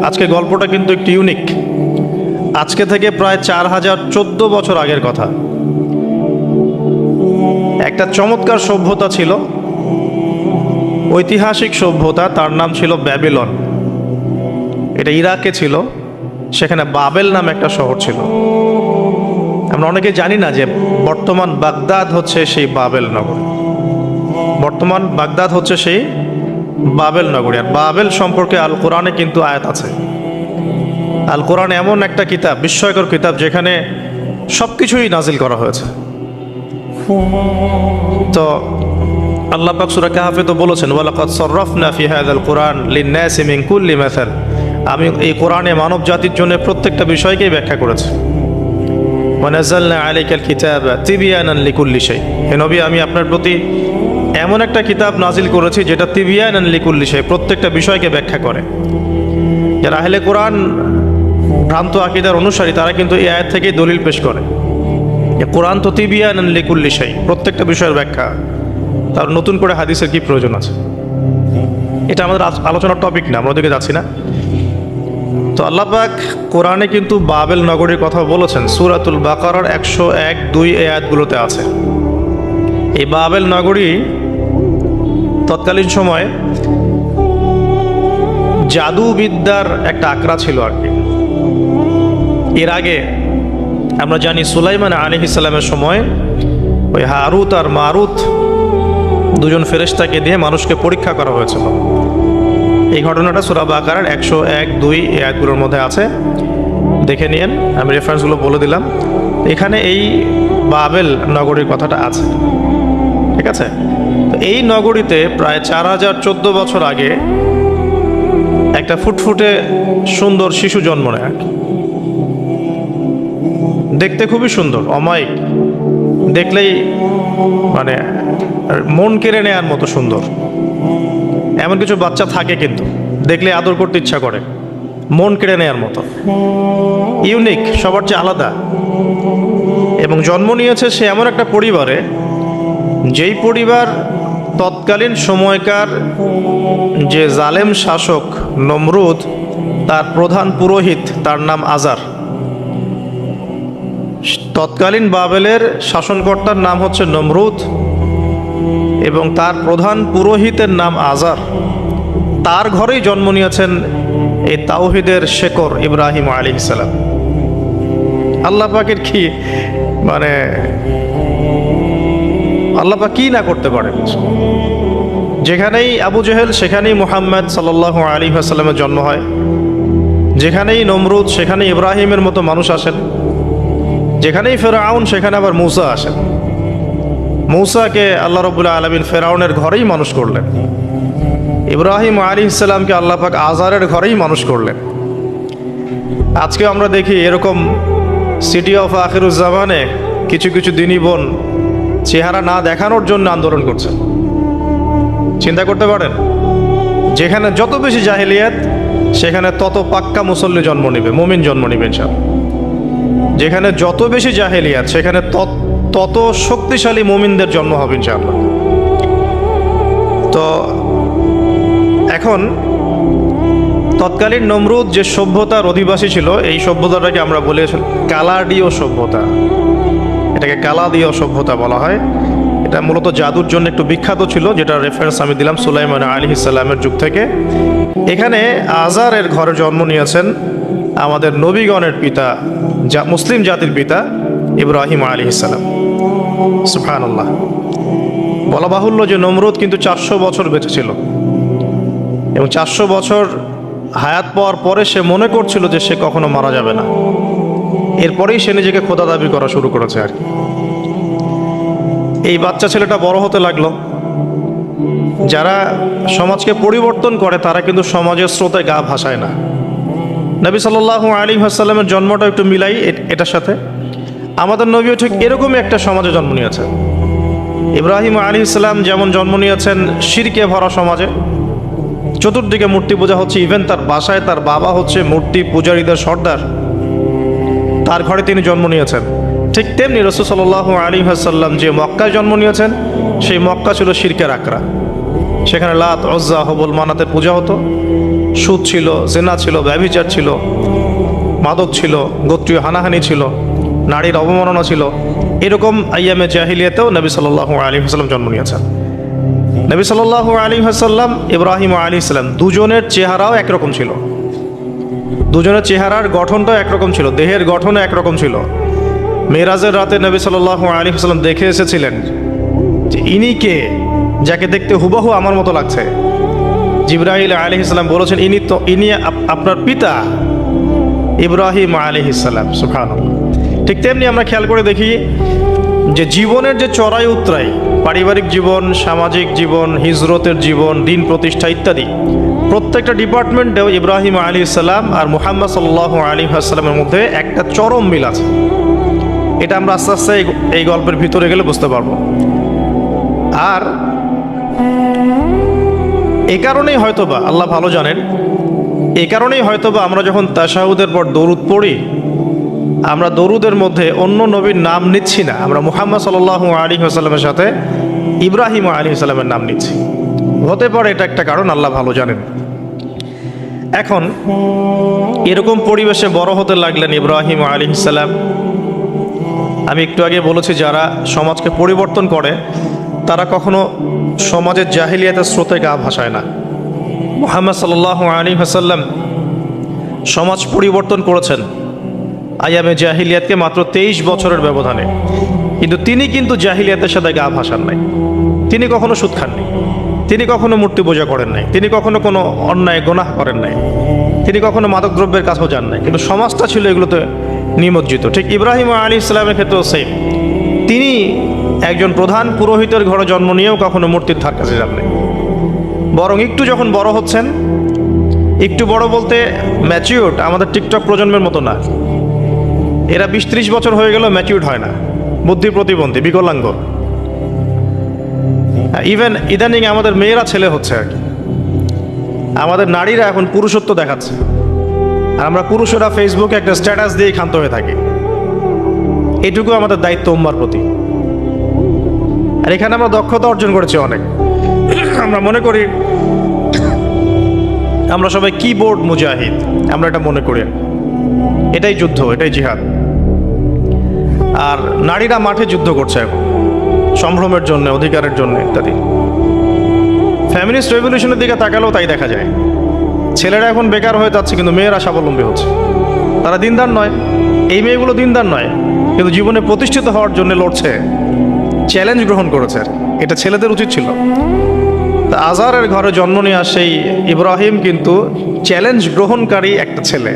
আজকে গল্পটা কিন্তু একটু ইউনিক। আজকে থেকে প্রায় 4014 বছর আগের কথা। একটা চমৎকার সভ্যতা ছিল, ঐতিহাসিক সভ্যতা, তার নাম ছিল ব্যাবিলন। এটা ইরাকে ছিল। সেখানে বাবেল নামে একটা শহর ছিল। আমরা অনেকে জানি না যে বর্তমান বাগদাদ হচ্ছে সেই বাবেল নগরী। বর্তমান বাগদাদ হচ্ছে সেই বাবেল নগরী। আর বাবেল সম্পর্কে আল কোরআনে কিন্তু আয়াত আছে। আল কোরআন এমন একটা কিতাব, বিস্ময়কর কিতাব, যেখানে সব কিছুই নাজিল করা হয়েছে। তো আল্লাহ পাক সূরা কাহফে তো বলেছেন, ওয়ালাকাদ সাররাফনা ফি হাযাল কুরআন লিন-নাসি মিন কুল্লি মাসাল। আমি এই কোরআনে মানব জাতির জন্য প্রত্যেকটা বিষয়কেই ব্যাখ্যা করেছি। ওয়া নাযালনা আলাইকাল কিতাবা তিবয়ানান লিকুল্লি শাই। হে নবী, আমি আপনার প্রতি এমন একটা কিতাব নাজিল করেছি যেটা তিবয়ানান লিকুল্লি শাই, প্রত্যেকটা বিষয়কে ব্যাখ্যা করে। যারা আহলে কোরআন ভ্রান্ত আকীদার অনুসারী, তারা কিন্তু এই আয়াত থেকেই দলিল পেশ করে যে কোরআন তো তিবয়ানান লিকুল্লি শাই, প্রত্যেকটা বিষয়ের ব্যাখ্যা। তার নতুন করে হাদিসের কি প্রয়োজন আছে? এটা আমাদের আলোচনার টপিক না, আমরা ওদিকে যাচ্ছি না। তো আল্লাহ পাক কোরআনে কিন্তু বাবেল নগরীর কথা বলেছেন। সূরাতুল বাকারার 101-2 এই আয়াতগুলোতে আছে। এই বাবেল নগরী তৎকালীন সময়ে জাদুবিদ্যার একটা আকড়া ছিল আর কি। এর আগে আমরা জানি সুলাইমান আলাইহিস সালামের সময় ওই হারুত আর মারুত দুজন ফেরেশতাকে দিয়ে মানুষকে পরীক্ষা করা হয়েছিল। এই ঘটনাটা সূরা বাকারার 101-2 এই আয়াতগুলোর মধ্যে আছে, দেখে নিন। আমি রেফারেন্সগুলো বলে দিলাম। এখানে এই বাবেল নগরীর কথাটা আছে, ঠিক আছে? তো এই নগরীতে প্রায় 4014 বছর আগে একটা ফুটফুটে সুন্দর শিশু জন্ম নেয় আর কি। দেখতে খুবই সুন্দর, অমায়িক, দেখলেই মানে মন কেড়ে নেওয়ার মতো সুন্দর। এমন কিছু বাচ্চা থাকে কিন্তু দেখলে আদর করতে ইচ্ছা করে, মন কেড়ে নেওয়ার মতো, ইউনিক, সবার চেয়ে আলাদা। এবং জন্ম নিয়েছে সে এমন একটা পরিবারে, যেই পরিবার তৎকালীন সময়কার যে জালেম শাসক নমরুদ, তার প্রধান পুরোহিত, তার নাম আজার। তৎকালীন বাবেলের শাসনকর্তার নাম হচ্ছে নমরুদ এবং তার প্রধান পুরোহিতের নাম আজার। তার ঘরেই জন্ম নিয়েছেন এই তাওহীদের শেকর ইব্রাহিম আলাইহিস সালাম। আল্লাহ পাকের কি মানে, আল্লাহ পাক কি না করতে পারেন। যেখানেই আবু জেহেল সেখানেই মুহাম্মদ সাল্লাল্লাহু আলাইহি ওয়াসাল্লামের জন্ম হয়। যেখানেই নমরুদ সেখানেই ইব্রাহিমের মতো মানুষ আসেন। যেখানেই ফেরাউন সেখানে আবার মূসা আসেন। মূসাকে আল্লাহ রাব্বুল আলামিন ফেরাউনের ঘরেই মানুষ করলেন। ইব্রাহিম আলাইহিস সালামকে আল্লাহ পাক আজারের ঘরেই মানুষ করলেন। আজকে আমরা দেখি এরকম সিটি অফ আখিরুজ্জামানে কিছু কিছু দিনী বোন চেহারা না দেখানোর জন্য আন্দোলন করছে। চিন্তা করতে পারেন, যেখানে যত বেশি জাহেলিয়াত সেখানে তত পাক্কা মুসল্লি জন্ম নেবে, মুমিন জন্ম নেবে ইনশাআল্লাহ। যেখানে যত বেশি জাহেলিয়াত সেখানে তত শক্তিশালী মুমিনদের জন্ম হবে ইনশাআল্লাহ। তো এখন তৎকালীন নমরুদ যে সভ্যতার অধিবাসী ছিল, এই সভ্যতাটাকে আমরা বলি কালাডীয় সভ্যতা। এটাকে কালাদীয় সভ্যতা বলা হয়। এটা মূলত জাদুর জন্য একটু বিখ্যাত ছিল, যেটা রেফারেন্স আমি দিলাম সুলাইমান আলাইহিস সালামের যুগ থেকে। এখানে আজারের ঘরে জন্ম নিয়েছেন আমাদের নবীগণের পিতা, মুসলিম জাতির পিতা ইব্রাহিম আলাইহিস সালাম। সুবহানাল্লাহ। বলা বাহুল্য যে নমরুদ কিন্তু 400 বছর বেঁচে ছিল এবং 400 বছর হায়াত পাওয়ার পরে সে মনে করছিল যে সে কখনো মারা যাবে না। এরপরেই সে নিজেকে খোদা দাবি করা শুরু করেছে আর কি। এই বাচ্চা ছেলেটা বড় হতে লাগলো। যারা সমাজকে পরিবর্তন করে তারা কিন্তু সমাজের স্রোতে গা ভাসায় না। নবী সাল্লাল্লাহু আলাইহি ওয়াসাল্লামের জন্মটা একটু মিলাই এটার সাথে। আমাদের নবীও ঠিক এরকমই একটা সমাজে জন্ম নিয়েছেন। ইব্রাহিম আলাইহিস সালাম যেমন জন্ম নিয়েছেন শিরকে ভরা সমাজে, চতুর্দিকে মূর্তি পূজা হচ্ছে, ইভেন তার বাসায় তার বাবা হচ্ছে মূর্তি পূজারীদের সর্দার, তার ঘরে তিনি জন্ম নিয়েছেন। ঠিক তেমনি রাসূল সাল্লাল্লাহু আলাইহি ওয়াসাল্লাম যে মক্কায় জন্ম নিয়েছেন, সেই মক্কা ছিল শিরকের আকড়া। সেখানে লাত, উজ্জা, হুবল, মানাতের পূজা হতো। সুদ ছিল, জেনা ছিল, ব্যভিচার ছিল, মাদক ছিল, গোত্রীয় হানাহানি ছিল, নারীর অবমাননা ছিল। এরকম আইয়ামে জাহিলিয়াতেও নবী সাল্লাল্লাহু আলাইহি ওয়াসাল্লাম জন্ম নিয়েছেন। নবী সাল্লাল্লাহু আলাইহি ওয়াসাল্লাম, ইব্রাহিম আলাইহিস সালাম, দুজনের চেহারাও একরকম ছিল। দুজনের চেহারার গঠনটাও একরকম ছিল, দেহের গঠনও একরকম ছিল। মেরাজের রাতে নবী সাল্লাল্লাহু আলাইহি ওয়াসাল্লাম দেখে এসেছিলেন যে ইনি কে, যাকে দেখতে হুবহু আমার মতো লাগছে। জিবরাইল আলাইহিস সালাম বলেছেন, ইনি আপনার পিতা ইব্রাহিম আলাইহিস সালাম। সুবহানাল্লাহ। ঠিক তেমনি আমরা খেয়াল করে দেখি যে জীবনের যে চড়াই উতরাই, পারিবারিক জীবন, সামাজিক জীবন, হিজরতের জীবন, দিন প্রতিষ্ঠা ইত্যাদি, প্রত্যেকটা ডিপার্টমেন্টেও ইব্রাহিম আলাইহিস সালাম আর মুহাম্মদ সাল্লাল্লাহু আলাইহি ওয়াসাল্লামের মধ্যে একটা চরম মিল আছে। এটা আমরা আস্তে আস্তে এই গল্পের ভিতরে গেলে বুঝতে পারবো। আর এ কারণেই হয়তোবা আল্লাহ ভালো জানেন, এ কারণেই হয়তোবা আমরা যখন তাশাহুদের পর দরুদ পড়ি, আমরা দরুদের মধ্যে অন্য নবীর নাম নিচ্ছি না, আমরা মুহাম্মদ সাল্লাল্লাহু আলাইহি ওয়াসাল্লামের সাথে ইব্রাহিম আলাইহিস সালামের নাম নিচ্ছি। হতে পারে এটা একটা কারণ, আল্লাহ ভালো জানেন। এখন এরকম পরিবেশে বড় হতে লাগলেন ইব্রাহিম আলাইহিস সালাম। আমি একটু আগে বলেছি, যারা সমাজকে পরিবর্তন করে তারা কখনো সমাজের জাহিলিয়াতের স্রোতে গা ভাসায় না। মুহাম্মদ সাল্লাল্লাহু আলাইহি ওয়াসাল্লাম সমাজ পরিবর্তন করেছেন আইয়ামে জাহিলিয়াতকে মাত্র 23 বছরের ব্যবধানে, কিন্তু তিনি কিন্তু জাহিলিয়াতের সাথে গা ভাসান নাই। তিনি কখনো সুদ খাননি, তিনি কখনো মূর্তি পূজা করেন নাই, তিনি কখনো কোনো অন্যায় গুনাহ করেন নাই, তিনি কখনো মাদক দ্রব্যের কাছেও যান নাই, কিন্তু সমাজটা ছিল এগুলোতে নিমজ্জিত। ঠিক ইব্রাহিম আলাইহিস সালামের ক্ষেত্রেও সেম। তিনি একজন প্রধান পুরোহিতের ঘরে জন্ম নিয়েও কখনো মূর্তির ধার কাছে যান নাই। বরং একটু যখন বড় হচ্ছেন, একটু বড় বলতে ম্যাচিউরড, আমাদের টিকটক প্রজন্মের মতো না, এরা 20-30 বছর হয়ে গেল ম্যাচিউরড হয় না, বুদ্ধি প্রতিবন্ধী, বিকলাঙ্গ। ইভেন ইদানিং আমাদের মেয়েরা ছেলে হচ্ছে আর কি। আমাদের নারীরা এখন পুরুষত্ব দেখাচ্ছে, আর আমরা পুরুষেরা ফেসবুকে একটা স্ট্যাটাস দিয়ে ক্ষান্ত হয়ে থাকি। এটুকু আমাদের দায়িত্ব উম্মার প্রতি। আর এখানে আমরা দক্ষতা অর্জন করেছি অনেক। আমরা মনে করি আমরা সবাই কিবোর্ড মুজাহিদ, আমরা এটা মনে করি। এটাই যুদ্ধ, এটাই জিহাদ। আর নারীরা মাঠে যুদ্ধ করছে এখন, সম্ভ্রমের জন্য, অধিকারের জন্য ইত্যাদি। ফ্যামিলিস্ট রেভলিউশনের দিকে তাকালেও তাই দেখা যায়। ছেলেরা এখন বেকার হয়ে যাচ্ছে, কিন্তু মেয়েরা স্বাবলম্বী হচ্ছে। তারা দিনদার নয়, এই মেয়েগুলো দিনদার নয়, কিন্তু জীবনে প্রতিষ্ঠিত হওয়ার জন্য লড়ছে, চ্যালেঞ্জ গ্রহণ করেছে। এটা ছেলেদের উচিত ছিল। তা আজারের ঘরে জন্ম নেওয়া সেই ইব্রাহিম কিন্তু চ্যালেঞ্জ গ্রহণকারী একটা ছেলে।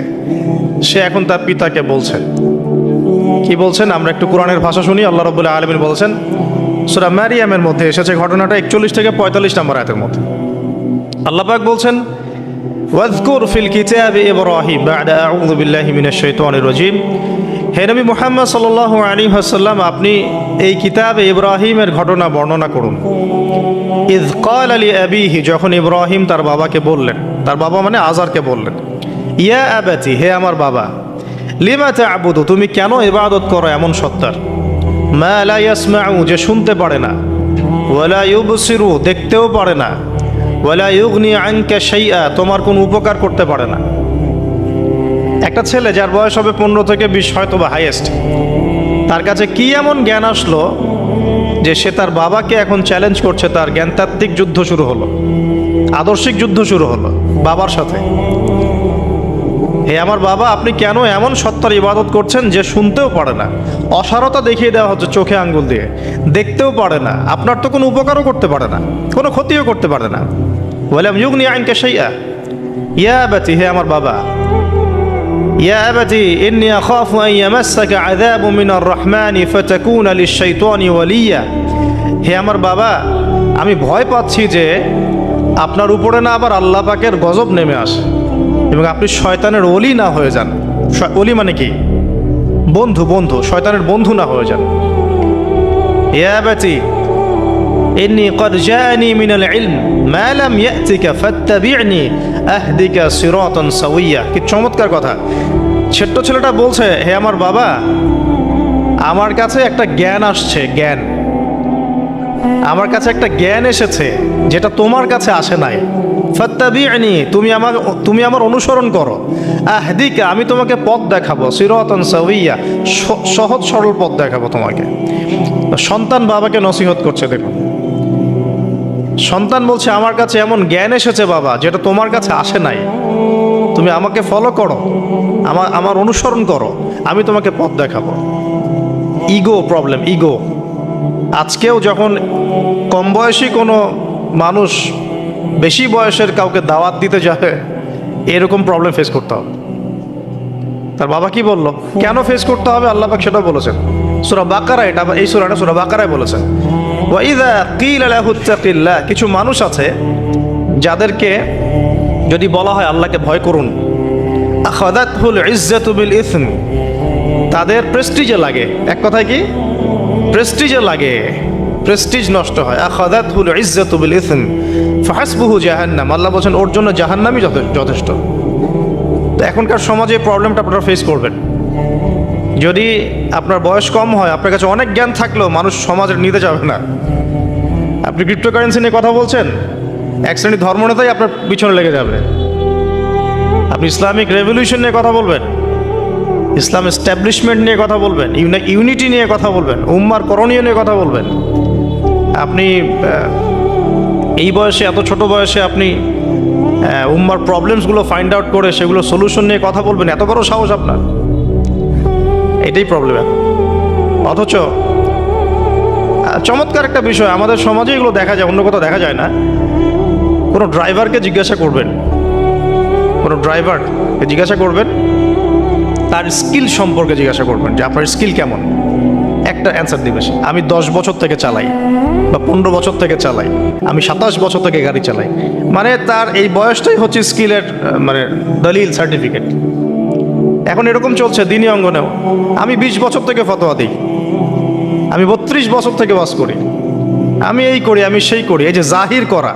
সে এখন তার পিতাকে বলছেন, কি বলছেন আমরা একটু কোরআনের ভাষা শুনি। আল্লাহ রাব্বুল আলামিন বলছেন, সূরা মারিয়ামের মধ্যে এসেছে ঘটনাটা 41 থেকে 45 নম্বর আয়াতের মধ্যে। আল্লাহ পাক বলছেন, ওয়াজকুর ফিল কিতাবি ইব্রাহিম বা'দা আউযু বিল্লাহি মিনাশ শাইতানির রাজীম। হে নবী মুহাম্মদ সাল্লাল্লাহু আলাইহি ওয়াসাল্লাম, আপনি এই কিতাবে ইব্রাহিমের ঘটনা বর্ণনা করুন। ইয ক্বালা লি আবিহি, যখন ইব্রাহিম তার বাবাকে বললেন, তার বাবা মানে আজারকে বললেন, ইয়া আবাতি, হে আমার বাবা, লিমা তা'বুদু, তুমি কেন ইবাদত করো এমন সত্তার, মা লা ইয়াসমাউ, যে শুনতে পারে না, ওয়ালা ইউবসিরু, দেখতেও পারে না, ওয়ালা ইউগনি আনকা শাইআ, তোমার কোনো উপকার করতে পারে না। একটা ছেলে যার বয়স হবে 15 থেকে 20, হয়তো বা হাইয়েস্ট, তার কাছে কি এমন জ্ঞান আসলো যে সে তার বাবাকে এখন চ্যালেঞ্জ করছে। তার জ্ঞানতাত্ত্বিক যুদ্ধ শুরু হলো, আদর্শিক যুদ্ধ শুরু হলো বাবার সাথে। হে আমার বাবা, আপনি কেন এমন সত্তার ইবাদত করছেন যে শুনতেও পারে না? অসারতা দেখিয়ে দেওয়া হচ্ছে চোখে আঙ্গুল দিয়ে, দেখতেও পারে না, আপনার তো কোনো উপকারও করতে পারে না, কোনো ক্ষতিও করতে পারে না। ওয়ালাম ইউগনি আনকা শাইআ, ইয়া আবাতি, হে আমার বাবা, ইয়া আবাতি ইন্নী আখাফু আন ইয়ামাসসাকা আযাবু মিনার রাহমানি ফাতাকুনা লিশ-শাইতানি ওয়ালিয়া, হে আমার বাবা, আমি ভয় পাচ্ছি যে আপনার উপরে না আবার আল্লাহ পাকের গজব নেমে আসে এবং আপনি শয়তানের ওলি না হয়ে যান। ওলি মানে কি? বন্ধু, বন্ধু, শয়তানের বন্ধু না হয়ে যান। ইয়া আবাতি ইন্নী ক্বাদ জাআনি মিনাল ইলম মা লাম ইয়াতিকা ফাত্তাবি'নি আহদিকা সিরাতান সাওয়িয়া। কি চমৎকার কথা! ছোট্ট ছেলেটা বলছে, হে আমার বাবা, আমার কাছে একটা জ্ঞান আসছে, জ্ঞান, আমার কাছে একটা জ্ঞান এসেছে যেটা তোমার কাছে আসে নাই। ফাত্তাবি'নি, তুমি আমার অনুসরণ করো। আহদিকা, আমি তোমাকে পথ দেখাবো। সিরাতান সাওয়িয়া, সহজ সরল পথ দেখাবো তোমাকে। সন্তান বাবাকে নসিহত করছে, দেখুন। সন্তান বলছে আমার কাছে এমন জ্ঞান এসেছে বাবা, যেটা তোমার কাছে আসে নাই। তুমি আমাকে ফলো করো, আমার অনুসরণ করো, আমি তোমাকে পথ দেখাবো। Ego problem, ego. আজকেও যখন কম বয়সী কোনো মানুষ বেশি বয়সের কাউকে দাওয়াত দিতে যাবে, এরকম প্রবলেম ফেস করতে হবে। তার বাবা কি বললো, কেন ফেস করতে হবে, আল্লাহ পাক সেটা বলেছেন সূরা বাকারা। এটা এই সূরাটা সূরা বাকারায় বলেছেন, ওয়া ইযা কিলা লাহু ইত্তাকিল্লাহ। কিছু মানুষ আছে যাদেরকে যদি বলা হয় আল্লাহকে ভয় করুন, আখাযাতহুল ইজ্জাতু বিল ইসম, তাদের প্রেস্টিজে লাগে। এক কথায় কি, প্রেস্টিজে লাগে, প্রেস্টিজ নষ্ট হয়। আখাযাতহুল ইজ্জাতু বিল ইসম ফাহাসবুহু জাহান্নাম, আল্লাহ বলেন ওর জন্য জাহান্নামই যথেষ্ট। তো এখনকার সমাজে প্রবলেমটা আপনারা ফেস করবেন। যদি আপনার বয়স কম হয়, আপনার কাছে অনেক জ্ঞান থাকলেও মানুষ সমাজের নিতে যাবে না। আপনি ক্রিপ্টোকারেন্সি নিয়ে কথা বলছেন, এক শ্রেণীর ধর্মনেতাই আপনার পিছনে লেগে যাবে। আপনি ইসলামিক রেভলিউশন নিয়ে কথা বলবেন, ইসলাম এস্টাবলিশমেন্ট নিয়ে কথা বলবেন, ইউনিটি নিয়ে কথা বলবেন, উম্মার করণীয় নিয়ে কথা বলবেন। আপনি এই বয়সে, এত ছোট বয়সে আপনি উম্মার প্রবলেমসগুলো ফাইন্ড আউট করে সেগুলো সলিউশন নিয়ে কথা বলবেন, এত বড় সাহস আপনার? এটাই প্রবলেম। অথচ চমৎকার একটা বিষয়, আমাদের সমাজে এগুলো দেখা যায়, অন্য কোথাও দেখা যায় না। কোনো ড্রাইভারকে জিজ্ঞাসা করবেন, কোনো ড্রাইভারকে জিজ্ঞাসা করবেন, তার স্কিল সম্পর্কে জিজ্ঞাসা করবেন যে আপনার স্কিল কেমন। একটা অ্যান্সার দিবে সে, আমি 10 বছর থেকে চালাই, বা 15 বছর থেকে চালাই, আমি 27 বছর থেকে গাড়ি চালাই। মানে তার এই বয়সটাই হচ্ছে স্কিলের মানে দলিল, সার্টিফিকেট। এখন এরকম চলছে দিনী অঙ্গনেও। আমি 20 বছর থেকে ফতোয়া দিই, আমি 32 বছর থেকে ওয়াজ করি, আমি এই করি, আমি সেই করি। এই যে জাহির করা,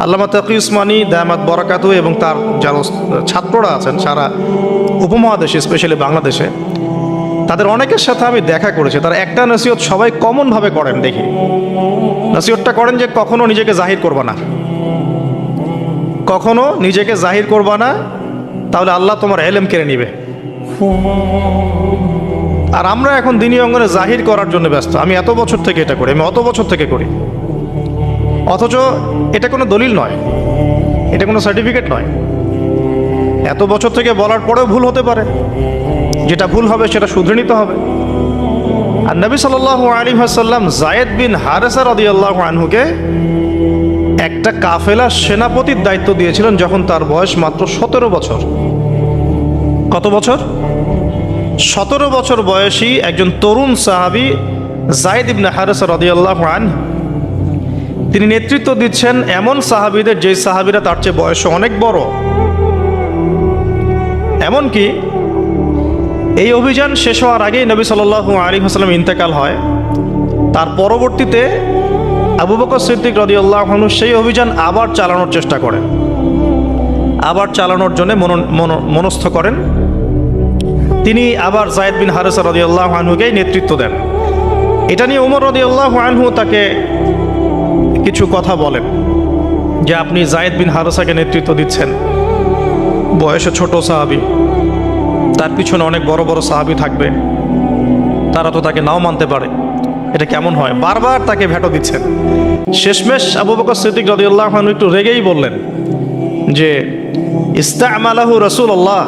আল্লামা তাকি উসমানী দামাত বরাকাতুহু এবং তার যারা ছাত্ররা আছেন সারা উপমহাদেশে, স্পেশালি বাংলাদেশে, তাদের অনেকের সাথে আমি দেখা করেছি। তারা একটা নসিহত সবাই কমনভাবে করেন, দেখি নসিহতটা করেন যে কখনো নিজেকে জাহির করবা না, কখনো নিজেকে জাহির করবা না, তাহলে আল্লাহ তোমার ইলম কেড়ে নিবে। আর আমরা এখন দিনী অঙ্গনে জাহির করার জন্য ব্যস্ত। আমি এত বছর থেকে এটা করি, আমি অত বছর থেকে করি, অথচ এটা কোনো দলিল নয়, এটা কোনো সার্টিফিকেট নয়। এত বছর থেকে বলার পরেও ভুল হতে পারে, যেটা ভুল হবে সেটা শুধরে নিতে হবে। আর নবী সাল্লাল্লাহু আলাইহি ওয়াসাল্লাম যায়েদ বিন হারেসা রাদিয়াল্লাহু আনহুকে একটা কাফেলার সেনাপতির দায়িত্ব দিয়েছিলেন যখন তার বয়স মাত্র 17 বছর। কত বছর? 17 বছর বয়সী একজন তরুণ সাহাবী যায়েদ ইবনে হারেসা রাদিয়াল্লাহু আনহু, তিনি নেতৃত্ব দিচ্ছেন এমন সাহাবীদের যে সাহাবীরা তার চেয়ে বয়সে অনেক বড়। এমনকি এই অভিযান শেষ হওয়ার আগেই নবী সাল্লাল্লাহু আলাইহি ওয়াসাল্লাম ইন্তেকাল হয়। তার পরবর্তীতে আবু বকর সিদ্দিক রাদিয়াল্লাহু আনহু সেই অভিযান আবার চালানোর চেষ্টা করেন, আবার চালানোর জন্য মনস্থ করেন। তিনি আবার যায়েদ বিন হারেসা রাদিয়াল্লাহু আনহুকেই নেতৃত্ব দেন। এটা নিয়ে ওমর রাদিয়াল্লাহু আনহু তাকে কিছু কথা বলেন যে আপনি যায়েদ বিন হারেসাকে নেতৃত্ব দিচ্ছেন, বয়সে ছোট সাহাবী, তার পিছনে অনেক বড় বড় সাহাবী থাকবে, তারা তো তাকে নাও মানতে পারে, এটা কেমন হয়? বারবার তাকে ভেটো দিচ্ছেন। শেষমেশ আবু বকর সিদ্দিক রাদিয়াল্লাহু আনহু একটু রেগেই বললেন যে ইস্তা'মালাহু রাসূলুল্লাহ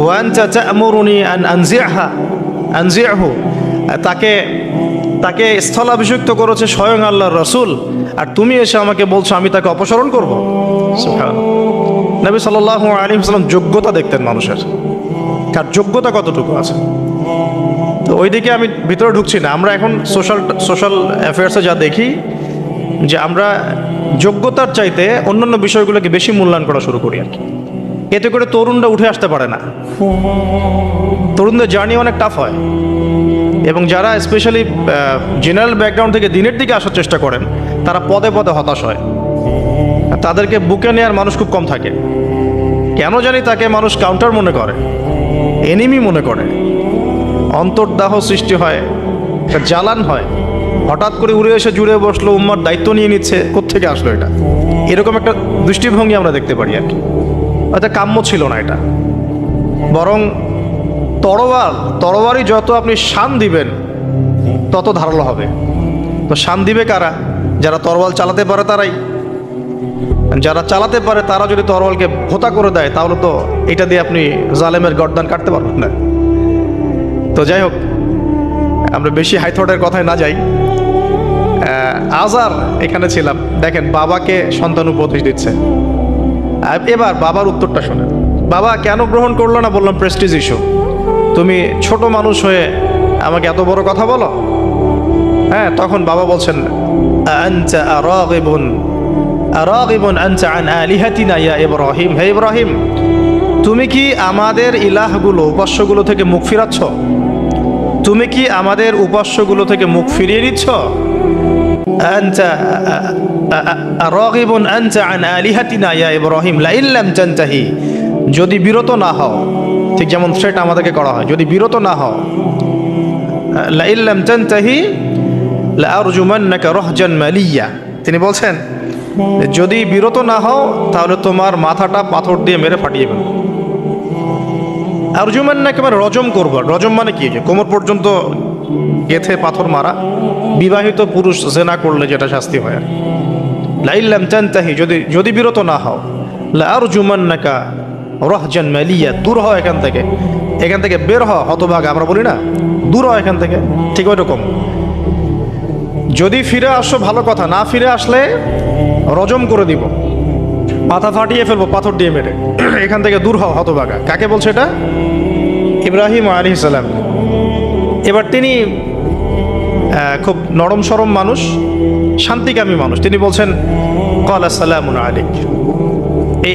ওয়া আনতা তা'মুরুনি আন আনজি'হু, তাকে স্থলাভিষিক্ত করেছে স্বয়ং আল্লাহর রাসূল, আর তুমি এসে আমাকে বলছো আমি তাকে অপসারণ করব। সুবহানাল্লাহ। নবী সাল্লাল্লাহু আলাইহি ওয়াসাল্লাম যোগ্যতা দেখতেন মানুষের, কার যোগ্যতা কতটুকু আছে। তো ওইদিকে আমি ভিতরে ঢুকছি না। আমরা এখন সোশ্যাল অ্যাফেয়ার্সে যা দেখি যে আমরা যোগ্যতার চাইতে অন্যান্য বিষয়গুলোকে বেশি মূল্যায়ন করা শুরু করি আর কি। এতে করে তরুণরা উঠে আসতে পারে না, তরুণদের জার্নি অনেক টাফ হয়। এবং যারা স্পেশালি জেনারেল ব্যাকগ্রাউন্ড থেকে দিনের দিকে আসার চেষ্টা করেন, তারা পদে পদে হতাশ হয়। তাদেরকে বুকে নেওয়ার মানুষ খুব কম থাকে। কেন জানি তাকে মানুষ কাউন্টার মনে করে, এনিমি মনে করে, অন্তর্দাহ সৃষ্টি হয়, জ্বালান হয়। হঠাৎ করে উড়ে এসে জুড়ে বসলো, উম্মার দায়িত্ব নিয়ে নিচ্ছে, কোত্থেকে আসলো এটা? এরকম একটা দৃষ্টিভঙ্গি আমরা দেখতে পারি আর কি। এটা কাম্য ছিল না এটা। বরং তরবারি যত আপনি শান দিবেন তত ধারালো হবে। তো শান দিবে কারা? যারা তরোয়াল চালাতে পারে তারাই। যারা চালাতে পারে তারা যদি তরোয়ালকে ভোতা করে দেয় তাহলে তো এটা দিয়ে আপনি জালেমের গর্দান কাটতে পারবেন না। তো যাই হোক, আমরা বেশি হাইথটের কথায় না যাই। আজার এখানে ছিলাম, দেখেন বাবাকে সন্তান উপদেশ দিচ্ছে। এবার বাবার উত্তরটা শোনেন। বাবা কেন গ্রহণ করলো না? বললাম প্রেস্টিজ ইস্যু। তুমি ছোট মানুষ হয়ে আমাকে এত বড় কথা বলো? হ্যাঁ, তখন বাবা বলছেন আনতা আরাগিবুন আনতা আন আলিহাতিনা ইয়া ইব্রাহিম। হে ইব্রাহিম, তুমি কি আমাদের ইলাহগুলো, উপাস্যগুলো থেকে মুখ ফিরাচ্ছ? তুমি কি আমাদের উপাস্যগুলো থেকে মুখ ফিরিয়ে নিচ্ছ? আনতা আরাগিবুন আনতা আন আলিহাতিনা ইয়া ইব্রাহিম লাইন লাম তানতাহি। যদি বিরত না হও, ঠিক যেমন থ্রেট আমাদেরকে করা হয়, যদি বিরত না হও, লাইন লাম তানতাহি লাআরজুমান্নাকা রাহজান মালিয়া। তিনি বলছেন যদি বিরত না হও তাহলে তোমার মাথাটা পাথর দিয়ে মেরে ফাটিয়ে ফেলব। আরজুমান্নাকা মানে রজম করব। রজম মানে কি? কোমর পর্যন্ত গেথে পাথর মারা। বিবাহিত পুরুষ জেনা করলে যেটা শাস্তি হয়। লাইন লাম তানতাহি, যদি বিরত না হও, লাআরজুমান্নাকা রাহজান মালিয়া, দূর হও এখান থেকে বের হও, হতভাগা আমরা বলি না, দূর হও এখান থেকে। ঠিক ওই রকম, যদি ফিরে আসো ভালো কথা, না ফিরে আসলে রজম করে দিব, মাথা ফাটিয়ে ফেলবো পাথর দিয়ে মেরে। এখান থেকে দূর হও হতভাগা। কাকে বলছে এটা? ইব্রাহিম আলাইহিস সালাম। এবার তিনি খুব নরম সরম মানুষ, শান্তিকামী মানুষ। তিনি বলছেন ক্বালা সালামুন আলাইক।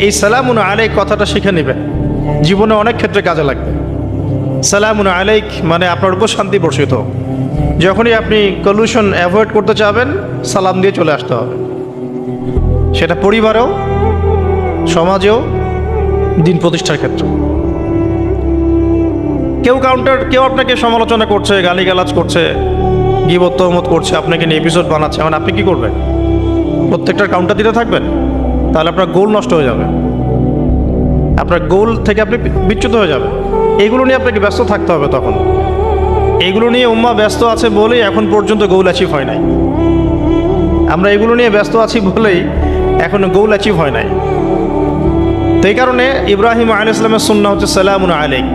এই সালামুন আলাইক কথাটা শিখে নেবেন, জীবনে অনেক ক্ষেত্রে কাজে লাগবে। সালামুন আলাইক মানে আপনার উপর শান্তি বর্ষিত হোক। যখনই আপনি কলিউশন অ্যাভয়েড করতে চাবেন, সালাম দিয়ে চলে আসতে হবে। সেটা পরিবারেও, সমাজেও, দিন প্রতিষ্ঠার ক্ষেত্রে। কেউ আপনাকে সমালোচনা করছে, গালিগালাজ করছে, গীবত তহমত করছে, আপনাকে নিয়ে এপিসোড বানাচ্ছে, মানে আপনি কি করবেন? প্রত্যেকটার কাউন্টার দিতে থাকবেন? তাহলে আপনার গোল নষ্ট হয়ে যাবে, আপনার গোল থেকে আপনি বিচ্যুত হয়ে যাবেন। এগুলো নিয়ে আপনাকে ব্যস্ত থাকতে হবে। তখন এগুলো নিয়ে উম্মাহ ব্যস্ত আছে বলেই এখন পর্যন্ত গোল অ্যাচিভ হয় নাই। আমরা এগুলো নিয়ে ব্যস্ত আছি বলেই এখনো গোল অ্যাচিভ হয় নাই। তো এই কারণে ইব্রাহিম আলাইহিস সালামের সুন্নাহ হচ্ছে সালামুন আলাইক,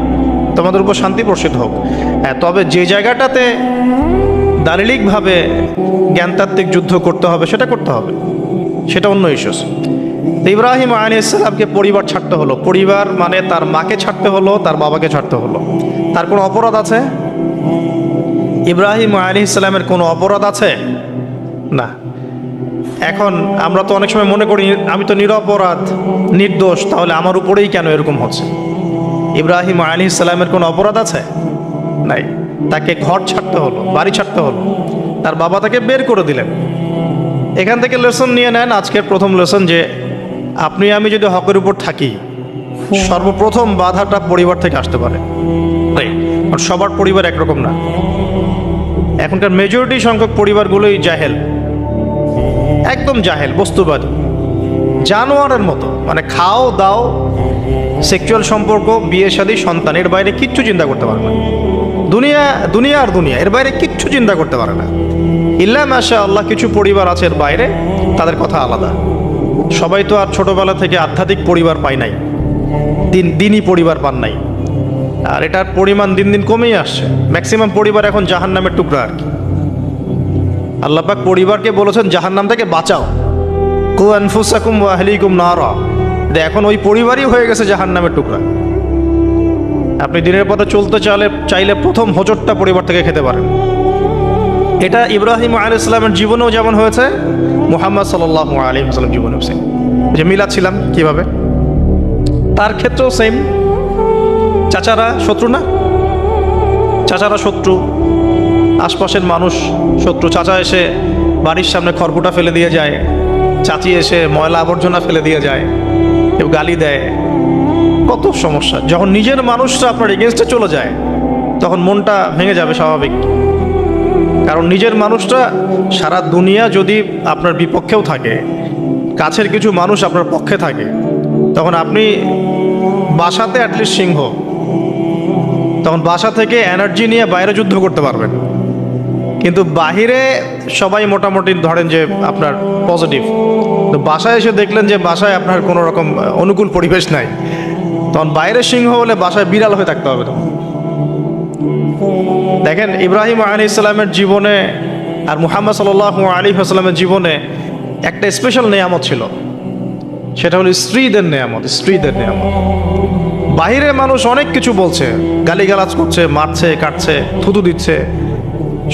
তোমাদের উপর শান্তি বর্ষিত হোক। হ্যাঁ, তবে যে জায়গাটাতে দালিলিকভাবে জ্ঞানতাত্ত্বিক যুদ্ধ করতে হবে সেটা করতে হবে, সেটা অন্য ইস্যুস। ইব্রাহিম আলাইহিস সালামকে পরিবার ছাড়তে হলো। পরিবার মানে তার মাকে ছাড়তে হলো, তার বাবাকে ছাড়তে হলো। তার কোনো অপরাধ আছে? ইব্রাহিম আলাইহিস সালামের কোনো অপরাধ আছে? না। এখন আমরা তো অনেক সময় মনে করি আমি তো নিরপরাধ, নির্দোষ, তাহলে আমার উপরেই কেন এরকম হচ্ছে? ইব্রাহিম আলাইহিস সালামের কোনো অপরাধ আছে? নাই। তাকে ঘর ছাড়তে হলো, বাড়ি ছাড়তে হলো, তার বাবা তাকে বের করে দিলেন। এখান থেকে লেসন নিয়ে নেন, আজকের প্রথম লেসন, যে আপনি আমি যদি হকের উপর থাকি, সর্বপ্রথম বাধাটা পরিবার থেকে আসতে পারে। কারণ সবার পরিবার একরকম না। এখনকার মেজরিটি সংখ্যক পরিবারগুলোই জাহেল, একদম জাহেল, বস্তুবাদী, জানোয়ারের মতো। মানে খাও দাও, সেক্সুয়াল সম্পর্ক, বিয়ে শাদী, সন্তান, এর বাইরে কিচ্ছু চিন্তা করতে পারে না। দুনিয়া আর দুনিয়া, এর বাইরে কিচ্ছু চিন্তা করতে পারে না। ইল্লা মাশা আল্লাহ, কিছু পরিবার আছে এর বাইরে, তাদের কথা আলাদা। সবাই তো আর ছোটবেলা থেকে আধ্যাত্মিক পরিবার পায় নাই, দিনই পরিবার পান নাই। আর এটার পরিমাণ দিন দিন কমেই আসছে। ম্যাক্সিমাম পরিবার এখন জাহান্নামের টুকরা আর কি। আল্লাহ পাক পরিবারকে বলেছেন জাহান্নাম থেকে বাঁচাও, কু আনফুসাকুম ওয়া আহলিকুম নারা। এখন ওই পরিবারই হয়ে গেছে জাহান্নামের টুকরা। আপনি দিনের পথে চলতে চাইলে প্রথম হোঁচটটা পরিবার থেকে খেতে পারেন। এটা ইব্রাহিম আলাইহিস সালামের জীবনেও যেমন হয়েছে, মুহাম্মদ সাল্লাল্লাহু আলাইহি ওয়াসাল্লাম জীবনেও সেম। যে মিলাচ্ছিলাম কিভাবে, তার ক্ষেত্রেও সেম। চাচারা শত্রু না? চাচারা শত্রু, আশপাশের মানুষ শত্রু। চাচা এসে বাড়ির সামনে খড়কুটা ফেলে দিয়ে যায়, চাচি এসে ময়লা আবর্জনা ফেলে দিয়ে যায়, কেউ গালি দেয়, কত সমস্যা। যখন নিজের মানুষরা আপনার এগেনস্টে চলে যায় তখন মনটা ভেঙে যাবে, স্বাভাবিক। কারণ নিজের মানুষটা সারা দুনিয়া যদি আপনার বিপক্ষেও থাকে, কাছের কিছু মানুষ আপনার পক্ষে থাকে, তখন আপনি বাসাতে অ্যাটলিস্ট সিংহ, তখন বাসা থেকে এনার্জি নিয়ে বাইরে যুদ্ধ করতে পারবেন। কিন্তু বাহিরে সবাই মোটামুটি ধরেন যে আপনার পজিটিভ, তো বাসায় এসে দেখলেন যে বাসায় আপনার কোনো রকম অনুকূল পরিবেশ নাই, তখন বাইরে সিংহ হলে বাসায় বিড়াল হয়ে থাকতে হবে। তখন দেখেন ইব্রাহিম আলাইহিস সালামের জীবনে আর মুহাম্মদ সাল্লাল্লাহু আলাইহি ওয়াসাল্লামের জীবনে একটা স্পেশাল নেয়ামত ছিল, সেটা হলো স্ত্রীদের নেয়ামত। স্ত্রীদের নেয়ামত। বাহিরের মানুষ অনেক কিছু বলছে, গালিগালাজ করছে, মারছে, কাটছে, থুতু দিচ্ছে,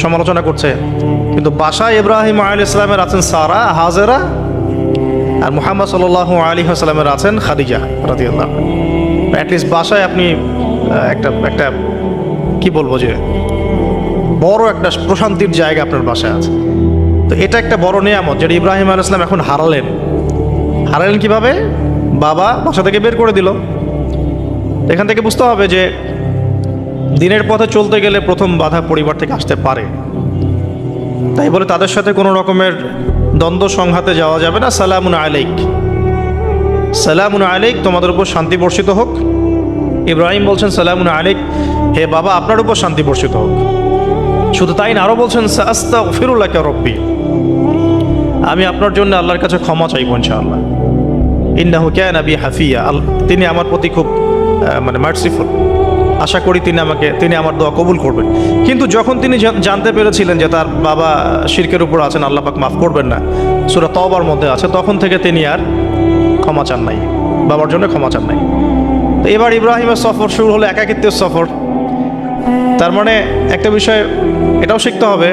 সমালোচনা করছে, কিন্তু বাসায় ইব্রাহিম আলাইহিস সালামের আছেন সারা, হাজেরা, আর মুহাম্মদ সাল্লাল্লাহু আলাইহি ওয়াসাল্লামের আছেন খাদিজা রাদিয়াল্লাহু আনহা। অ্যাটলিস্ট বাসায় আপনি একটা কি বলবো যে বড় একটা প্রশান্তির জায়গা আপনার বাসায় আছে। তো এটা একটা বড় নিয়ামত যেটা ইব্রাহিম আলাইহিস সালাম এখন হারালেন। হারালেন কিভাবে? বাবা বাসা থেকে বের করে দিল। এখান থেকে বুঝতে হবে যে দিনের পথে চলতে গেলে প্রথম বাধা পরিবার থেকে আসতে পারে, তাই বলে তাদের সাথে কোনো রকমের দ্বন্দ্ব সংঘাতে যাওয়া যাবে না। সালামুন আলাইক, সালামুন আলাইক, তোমাদের উপর শান্তি বর্ষিত হোক। ইব্রাহিম বলছেন সালামুন আলাইক, হে বাবা আপনার উপর শান্তি বর্ষিত হোক। শুধু তাই না, আরও বলছেন আস্তাগফিরু লাকা রব্বি, আমি আপনার জন্য আল্লাহর কাছে ক্ষমা চাইব ইনশাআল্লাহ। ইন্নাহু কানা বি হাফিয়া, তিনি আমার প্রতি খুব মার্সিফুল, আশা করি তিনি আমার দোয়া কবুল করবেন। কিন্তু যখন তিনি জানতে পেরেছিলেন যে তার বাবা শিরকের উপর আছেন, আল্লাহ পাক মাফ করবেন না, সূরা তওবার মধ্যে আছে, তখন থেকে তিনি আর ক্ষমা চান নাই, বাবার জন্য ক্ষমা চান নাই। তো এবার ইব্রাহিমের সফর শুরু হলো একাকিত্বের সফর। তার মানে একটা বিষয় এটাও শিখতে হবে,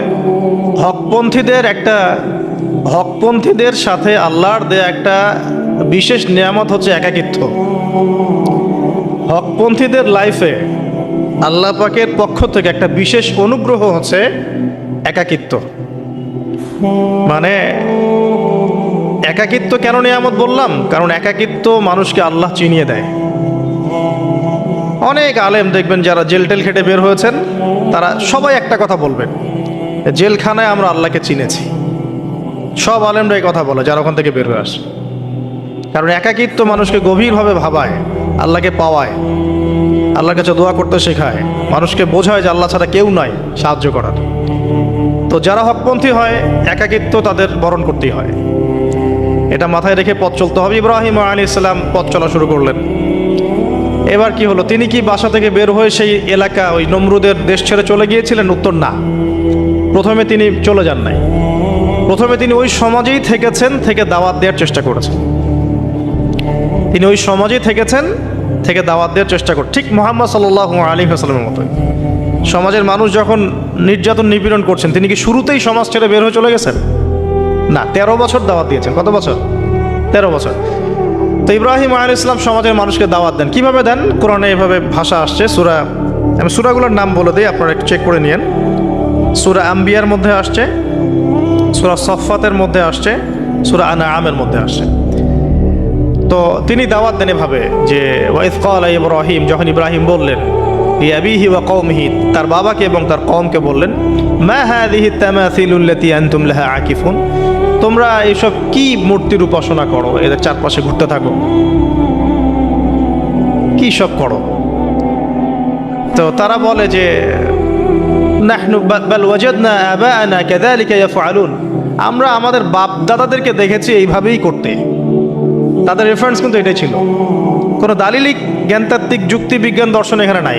হকপন্থীদের সাথে আল্লাহর দেয়া একটা বিশেষ নিয়ামত হচ্ছে একাকিত্ব। হকপন্থীদের লাইফে আল্লাহ পাকের পক্ষ থেকে একটা বিশেষ অনুগ্রহ হচ্ছে একাকিত্ব। মানে একাকিত্ব কেন নিয়ামত বললাম? কারণ একাকিত্ব মানুষকে আল্লাহ চিনিয়ে দেয়। অনেক আলেম দেখবেন যারা জেল টেল খেটে বের হয়েছেন, তারা সবাই একটা কথা বলবেন, জেলখানায় আমরা আল্লাহকে চিনেছি। সব আলেমরা এই কথা বলে যারা ওখান থেকে বের হয়ে আসে। কারণ একাকিত্ব মানুষকে গভীরভাবে ভাবায়, আল্লাহকে পাওয়ায়, আল্লাহর কাছে দোয়া করতে শেখায়, মানুষকে বোঝায় যে আল্লাহ ছাড়া কেউ নাই সাহায্য করার। তো যারা হকপন্থী হয় একাকিত্ব তাদের বরণ করতেই হয়, এটা মাথায় রেখে পথ চলতে হবে। ইব্রাহিম আলাইহিস সালাম পথ চলা শুরু করলেন। এবার কি হলো? তিনি কি বাসা থেকে বের হয়ে সেই এলাকা, ওই নমরুদের দেশ ছেড়ে চলে গিয়েছিলেন? উত্তর না। প্রথমে তিনি চলে যান নাই, প্রথমে তিনি ওই সমাজেই থেকেছেন, থেকে দাওয়াত দেওয়ার চেষ্টা করেছেন। তিনি ওই সমাজেই থেকেছেন, থেকে দাওয়াত দেওয়ার চেষ্টা করেন, ঠিক মুহাম্মদ সাল্লাল্লাহু আলাইহি ওয়াসাল্লামের মতোই। সমাজের মানুষ যখন নির্যাতন নিপীড়ন করছেন, তিনি কি শুরুতেই সমাজ ছেড়ে বের হয়ে চলে গেছেন? না, 13 বছর দাওয়াত দিয়েছেন। কত বছর? 13 বছর। তো ইব্রাহিম আলাইহিস সালাম সমাজের মানুষকে দাওয়াত দেন। কিভাবে দেন? কোরআনে এভাবে ভাষা আসছে। আমি সূরাগুলোর নাম বলে দিই, আপনারা একটু চেক করে নিয়েন। সূরা আম্বিয়ার মধ্যে আসছে, সূরা সফফাতের মধ্যে আসছে, সূরা আনআমের মধ্যে আসছে। তো তিনি দাওয়াত দেন এভাবে যে ওয়াইজ ক্বালা ইব্রাহিম, যখন ইব্রাহিম বললেন লিআবিহি ওয়া কওমিহি, তার বাবাকে এবং তার কওমকে বললেন, মা হাযিহি তামাসিলুল্লাতী আনতুম লাহা আকিফুন, তোমরা এইসব কি মূর্তির উপাসনা করো, এদের চারপাশে ঘুরতে থাকো, কি সব করো? তো তারা বলে যে নাহনু বাল ওয়াজাদনা আবাআনা কাযালিকা ইয়াফআলুন, আমরা আমাদের বাপ দাদাদেরকে দেখেছি এইভাবেই করতে। তাদের রেফারেন্স কিন্তু এটাই ছিল, কোনো দালিলিক জ্ঞানতাত্ত্বিক যুক্তি বিজ্ঞান দর্শন এখানে নাই।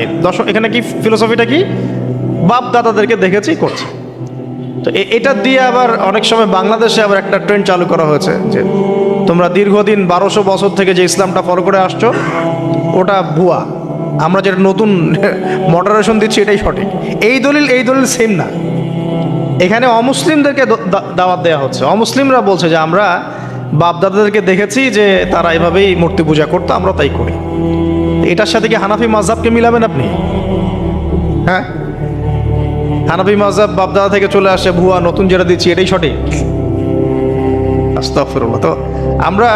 এখানে কি ফিলোসফিটা কি? বাপ দাদাদেরকে দেখেছি করছে। তো এটা দিয়ে আবার অনেক সময় বাংলাদেশে আবার একটা ট্রেন্ড চালু করা হয়েছে যে তোমরা দীর্ঘদিন 1200 বছর থেকে যে ইসলামটা ফলো করে আসছো ওটা ভুয়া, আমরা যেটা নতুন মডারেশন দিচ্ছি এটাই সঠিক। এই দলিল সেম না। এখানে অমুসলিমদেরকে দাওয়াত দেওয়া হচ্ছে। অমুসলিমরা বলছে যে আমরা বাপদাদাদেরকে দেখেছি যে তারা এভাবেই মূর্তি পূজা করতো, আমরা তাই করি। এটার সাথে কি হানাফি মাযহাবকে মিলাবেন আপনি? হ্যাঁ, হানাফি মাযহাব বাপদাদা থেকে চলে আসে, ভুয়া, নতুন যেটা দিচ্ছি এটাই সঠিক। আস্তাগফিরুল্লাহ। তো আমরা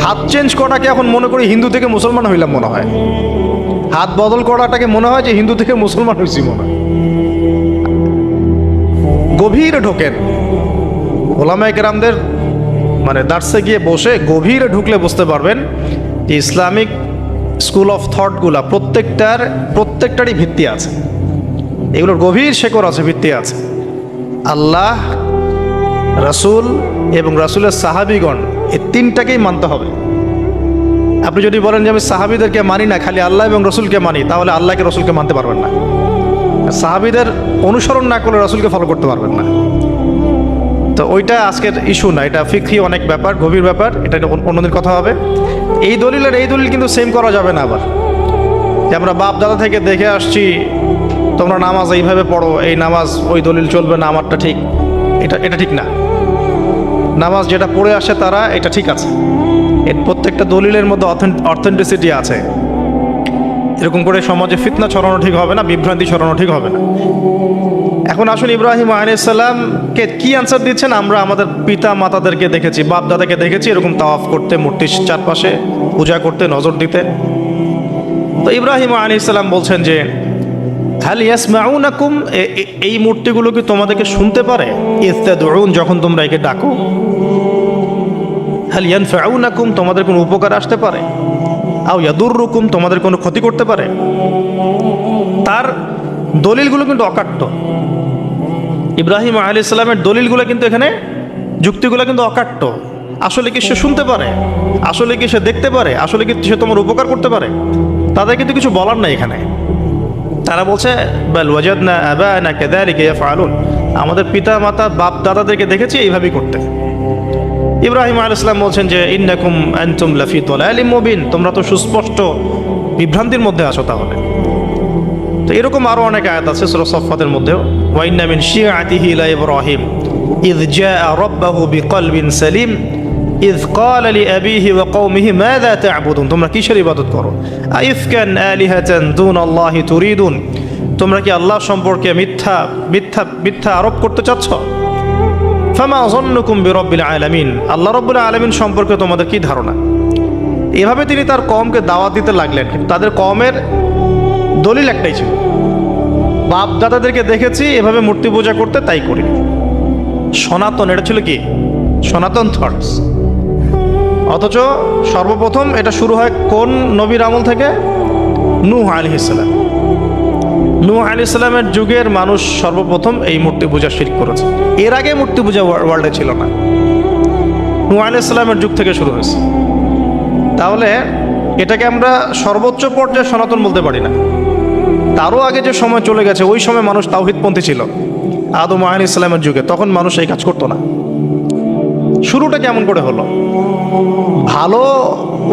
হাত চেঞ্জ করাটাকে এখন মনে করি হিন্দু থেকে মুসলমান হইলাম মনে হয়। হাত বদল করাটাকে মনে হয় যে হিন্দু থেকে মুসলমান হয়েছি মনে হয়। গভীরে ঢোকেন, ওলামায়ে কেরামদের মানে দার্সে গিয়ে বসে গভীরে ঢুকলে বুঝতে পারবেন যে ইসলামিক স্কুল অফ থটগুলা প্রত্যেকটারই ভিত্তি আছে, এগুলোর গভীর শেকড় আছে, ভিত্তি আছে। আল্লাহ, রাসূল এবং রাসূলের সাহাবীগণ, এই তিনটাকেই মানতে হবে। আপনি যদি বলেন যে আমি সাহাবীদেরকে মানি না, খালি আল্লাহ এবং রসুলকে মানি, তাহলে আল্লাহকে রসুলকে মানতে পারবেন না। সাহাবীদের অনুসরণ না করলে রসুলকে ফলো করতে পারবেন না। তো ওইটা আজকের ইস্যু না, এটা ফিকহি অনেক ব্যাপার, গভীর ব্যাপার, এটা অন্যদিন কথা হবে। এই দলিল কিন্তু সেম করা যাবে না। আবার যে আমরা বাপ দাদা থেকে দেখে আসছি, তোমরা নামাজ এইভাবে পড়ো, এই নামাজ ওই দলিল চলবে না, আমারটা ঠিক, এটা ঠিক না। নামাজ যেটা পড়ে আসে তারা এটা ঠিক আছে, এর প্রত্যেকটা দলিলের মধ্যে অথেন্টিসিটি আছে। এরকম করে সমাজে ফিতনা ছড়ানো ঠিক হবে না, বিভ্রান্তি ছড়ানো ঠিক হবে না। এখন আসুন ইব্রাহিম আলাইহিস সালামকে কি আনসার দিচ্ছেন? আমরা আমাদের পিতা মাতাদেরকে দেখেছি, বাপ দাদাকে দেখেছি এরকম তাওয়াফ করতে, মূর্তির চারপাশে পূজা করতে, নজর দিতে। তো ইব্রাহিম আলাইহিস সালাম বলছেন যে হাল ইয়াসমাউনাকুম, এই মূর্তিগুলো কি তোমাদেরকে শুনতে পারে? ইস্তাদউন, যখন তোমরা একে ডাকো। হাল ইয়ানফাউনাকুম, তোমাদের কোনো উপকার আসতে পারে? আও ইয়াদুররুকুম, তোমাদের কোনো ক্ষতি করতে পারে? তার দলিলগুলো কিন্তু অকাট্য। ইব্রাহিম আলাইহিস সালামের দলিলগুলো কিন্তু এখানে, যুক্তিগুলো কিন্তু অকাট্য। আসলে কি সে শুনতে পারে? আসলে কি সে দেখতে পারে? আসলে কি সে তোমার উপকার করতে পারে? তাদের কিন্তু কিছু বলার নাই এখানে। তারা বলছে বাল ওয়াজাদনা আবানা কাযালিকা ইয়াফআলুন, আমাদের পিতা মাতা বাপ দাদাদেরকে দেখেছি এইভাবেই করতে। ইব্রাহিম আলাইহিস সালাম বলছেন যে ইন্নাকুম আনতুম লাফি দালালিম মুবিন, তোমরা তো সুস্পষ্ট বিভ্রান্তির মধ্যে আছো তাহলে। তো এরকম আরো অনেক আয়াত আছে সূরা সাফফাতের মধ্যেও, ওয়া ইন্না মিন শিআতিহি লা ইব্রাহিম ইয জাআ রাব্বাহু বিকলবিন সালিম ইয ক্বালা লিআবিহি ওয়া কওমিহি মাযা তা'বুদুন, তোমরা কিসের ইবাদত করো? আইফকান আলিহাতান দুনাল্লাহি তুরিদুন, তোমরা কি আল্লাহ সম্পর্কে মিথ্যা আরোপ করতে চাচ্ছ? ফামা যন্নুকুম বিরাব্বিল আলামিন, আল্লাহ রাব্বুল আলামিন সম্পর্কে তোমাদের কি ধারণা? এভাবে তিনি তার কওমকে দাওয়াত দিতে লাগলেন। কিন্তু তাদের কওমের দলিল একটাই ছিল, বাপ দাদাদেরকে দেখেছি এভাবে মূর্তি পূজা করতে, তাই করি। সনাতন, এটা ছিল কি সনাতন থটস। অথচ সর্বপ্রথম এটা শুরু হয় কোন নবীর আমল থেকে? নূহ আলাইহিস সালাম। নূহ আলাইহিস সালামের যুগের মানুষ সর্বপ্রথম এই মূর্তি পূজা শিরক করেছে। এর আগে মূর্তি পূজা ওয়ার্ল্ডে ছিল না, নূহ আলাইহিস সালামের যুগ থেকে শুরু হয়েছে। তাহলে এটাকে আমরা সর্বোচ্চ পর্যায়ে সনাতন বলতে পারি না। তারও আগে যে সময় চলে গেছে, ওই সময় মানুষ তাওহীদপন্থী ছিল। আদম আলাইহিস সালামের যুগে তখন মানুষ এই কাজ করতো না। শুরুটা কেমন করে হলো? ভালো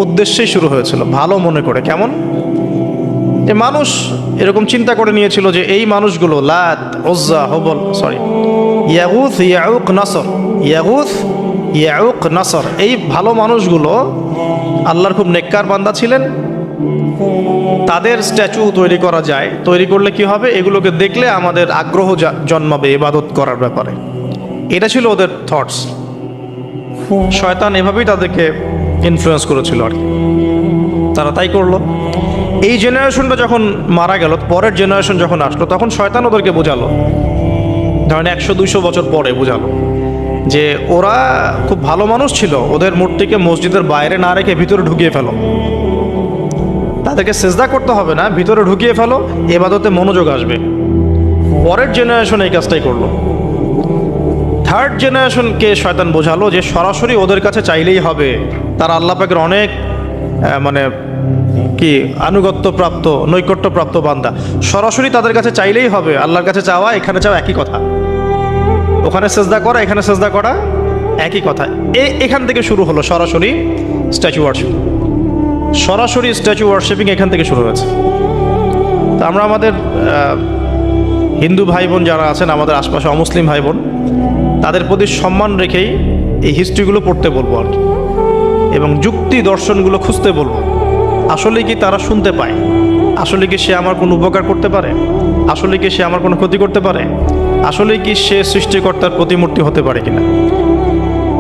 উদ্দেশ্যেই শুরু হয়েছিল, ভালো মনে করে। কেমন? যে মানুষ এরকম চিন্তা করে নিয়েছিল যে এই মানুষগুলো লাত, উজ্জা, হুবল, ইয়াগুথ, ইয়াউক, নাসর, ইয়াগুথ, ইয়াউক, নাসর, এই ভালো মানুষগুলো আল্লাহর খুব নেককার বান্দা ছিলেন। তাদের স্ট্যাচু তৈরি করা যায়, তৈরি করলে কি হবে? এগুলোকে দেখলে আমাদের আগ্রহ জন্মাবে ইবাদত করার ব্যাপারে। এটা ছিল ওদের থটস। শয়তান এভাবেই তাদেরকে ইনফ্লুয়েন্স করেছিল আর কি। তারা তাই করলো। এই জেনারেশনটা যখন মারা গেল, পরের জেনারেশন যখন আসলো, তখন শয়তান ওদেরকে বোঝালো, ধরেন 100-200 বছর পরে বোঝালো যে ওরা খুব ভালো মানুষ ছিল, ওদের মূর্তিকে মসজিদের বাইরে না রেখে ভিতরে ঢুকিয়ে ফেলো। তাদেরকে সেজদা করতে হবে না, ভিতরে ঢুকিয়ে ফেলো, ইবাদতে মনোযোগ আসবে। পরের জেনারেশন এই কাজটাই করলো। থার্ড জেনারেশনকে শয়তান বোঝালো যে সরাসরি ওদের কাছে চাইলেই হবে, তারা আল্লাহ পাকের অনেক মানে কি আনুগত্য প্রাপ্ত, নৈকট্য প্রাপ্ত বান্দা, সরাসরি তাদের কাছে চাইলেই হবে। আল্লাহর কাছে চাওয়া, এখানে চাওয়া একই কথা, ওখানে সেজদা করা, এখানে সেজদা করা একই কথা। এখান থেকে শুরু হলো সরাসরি স্ট্যাচু ওয়ার্শিপ। সরাসরি স্ট্যাচু ওয়ার্শিপিং এখান থেকে শুরু হয়েছে। তা আমরা আমাদের হিন্দু ভাই বোন যারা আছেন, আমাদের আশপাশে অমুসলিম ভাই বোন, তাদের প্রতি সম্মান রেখেই এই হিস্ট্রিগুলো পড়তে বলবো আর কি, এবং যুক্তি দর্শনগুলো খুঁজতে বলবো। আসলে কি তারা শুনতে পায়? আসলে কি সে আমার কোনো উপকার করতে পারে? আসলে কি সে আমার কোনো ক্ষতি করতে পারে? আসলে কি সে সৃষ্টিকর্তার প্রতিমূর্তি হতে পারে কিনা?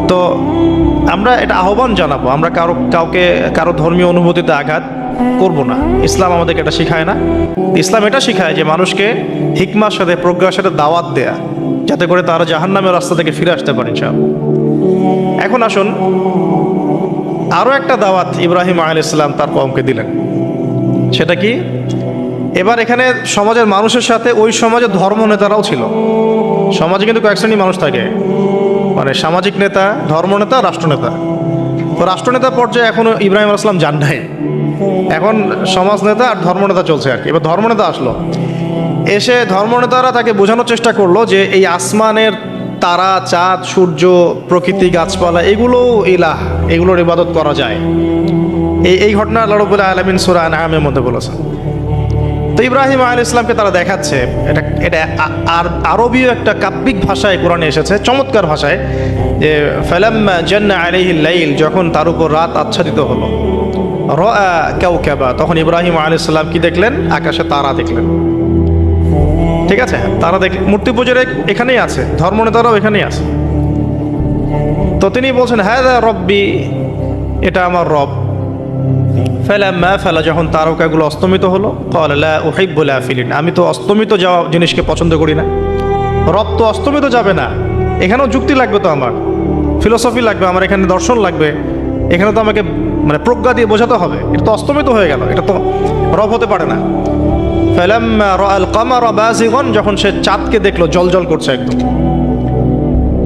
তো আমরা এটা আহ্বান জানাবো, আমরা কারো ধর্মীয় অনুভূতিতে আঘাত করব না। ইসলাম আমাদেরকে এটা শেখায় না। ইসলাম এটা শেখায় যে মানুষকে হিকমার সাথে, প্রজ্ঞার সাথে দাওয়াত দেয়া, যাতে করে তারা জাহান্নামের রাস্তা থেকে ফিরে আসতে পারে ইনশাআল্লাহ। এখন আসুন, আরও একটা দাওয়াত ইব্রাহিম আলাইহিস সালাম তার কওমকে দিলেন। সেটা কি? এবার এখানে সমাজের মানুষের সাথে ওই সমাজের ধর্ম নেতারাও ছিল। সমাজে কিন্তু কয়েক শ্রেণীর মানুষ থাকে, মানে সামাজিক নেতা, ধর্মনেতা, রাষ্ট্রনেতা। তো রাষ্ট্রনেতা পর্যায়ে এখনো ইব্রাহিম আলাইহিস সালাম যান নাই, এখন সমাজ নেতা আর ধর্মনেতা চলছে আর কি। এবার ধর্মনেতা আসলো, এসে ধর্মনেতারা তাকে বোঝানোর চেষ্টা করলো যে এই আসমানের তারা, চাঁদ, সূর্য, প্রকৃতি, গাছপালা, এগুলো ইলাহ, এগুলোর ইবাদত করা যায়। এই ঘটনা আল্লাহ রাব্বুল আলামিন সূরা আনআমের মধ্যে বলেছেন। তো ইব্রাহিম আলাইহিস সালামকে তারা দেখাচ্ছে, এটা আরবীয় একটা কাব্যিক ভাষায় কোরআনে এসেছে, চমৎকার ভাষায়, যে ফালাম্মা জান্না আলাইহিল লাইল, যখন তার উপর রাত আচ্ছাদিত হলো, রাআ কাওকাবা, তখন ইব্রাহিম আলাইহিস সালাম কি দেখলেন? আকাশে তারা দেখলেন। ঠিক আছে, তারা দেখলেন। মূর্তি পূজার এখানেই আছে, ধর্মনেতারাও এখানেই আছে। তো তিনি বলছেন হাযা রব্বি, এটা আমার রব। ফালাম্মা ফালা, যখন তারকাগুলো অস্তমিত হলো, ক্বালা লা উহিব্বুল আফিলিন, আমি তো অস্তমিত যাওয়া জিনিসকে পছন্দ করি না। রব তো অস্তমিত যাবে না, এখানেও যুক্তি লাগবে, তো আমার ফিলোসফি লাগবে, আমার এখানে দর্শন লাগবে, এখানে তো আমাকে মানে প্রজ্ঞা দিয়ে বোঝাতে হবে। এটা তো অস্তমিত হয়ে গেল, এটা তো রব হতে পারে না। ফালাম্মা রাআল কামারা বাযিগান, যখন সে চাঁদকে দেখলো জলজল করছে একদম।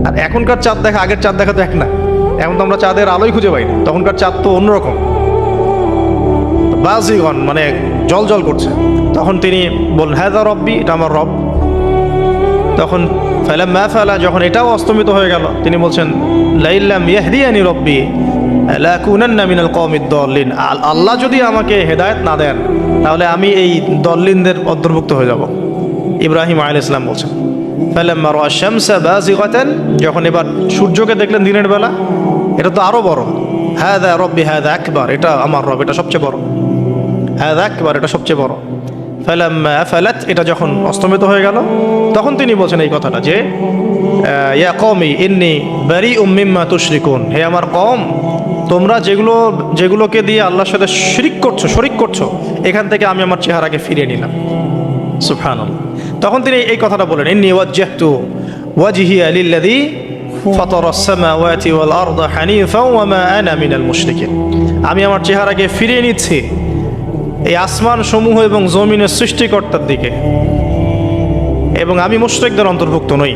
আর এখনকার চাঁদ দেখা আগের চাঁদ দেখা তো এক না, এখন তো আমরা চাঁদের আলোই খুঁজে পাই না, তখনকার চাঁদ তো অন্যরকম। বাযিগান মানে জলজল করছে। তখন তিনি বললেন হাযা রব্বি, এটা আমার রব। তখন ফালাম্মা ফালা, যখন এটাও অস্তমিত হয়ে গেল, তিনি বলছেন লাইল্লাম ইয়াহদিয়ানি রব্বি লাকুনান্না মিনাল কওমিদ দাল্লিন, আল্লাহ যদি আমাকে হেদায়েত না দেন তাহলে আমি এই দল্লিনদের অন্তর্ভুক্ত হয়ে যাব। ইব্রাহিম আলাইহিস সালাম বলছেন ফালাম্মা রাআ শামসা বাযিগাতান, যখন এবার সূর্যকে দেখলেন দিনের বেলা, এটা তো আরো বড়। হাযা রব্বি হাযা আকবার, এটা আমার রব, এটা সবচেয়ে বড়। হাযা আকবার, এটা সবচেয়ে বড়। ফালাম্মা আফালাত, এটা যখন অস্তমিত হয়ে গেল, তখন তিনি বলছেন এই কথাটা যে ইয়া কওমি ইন্নী বারিউম মিম্মা তুশরিকুন, হে আমার কওম, তোমরা যেগুলোকে দিয়ে আল্লাহর সাথে শরিক করছো, এখান থেকে আমি আমার চেহারাকে ফিরিয়ে নিলাম। সুবহানাল্লাহ। তখন তিনি এই কথাটা বলেন ইন্নী ওয়াজ্জাহতু ওয়াজহিয়া লিল্লাযী ফাতারাস সামাওয়াতি ওয়াল আরদা হানিফাও ওয়া মা আনা মিনাল মুশরিকিন, আমি আমার চেহারাকে ফিরিয়ে নিচ্ছি এই আসমান সমূহ এবং জমিনের সৃষ্টিকর্তার দিকে, এবং আমি মুশরিকদের অন্তর্ভুক্ত নই।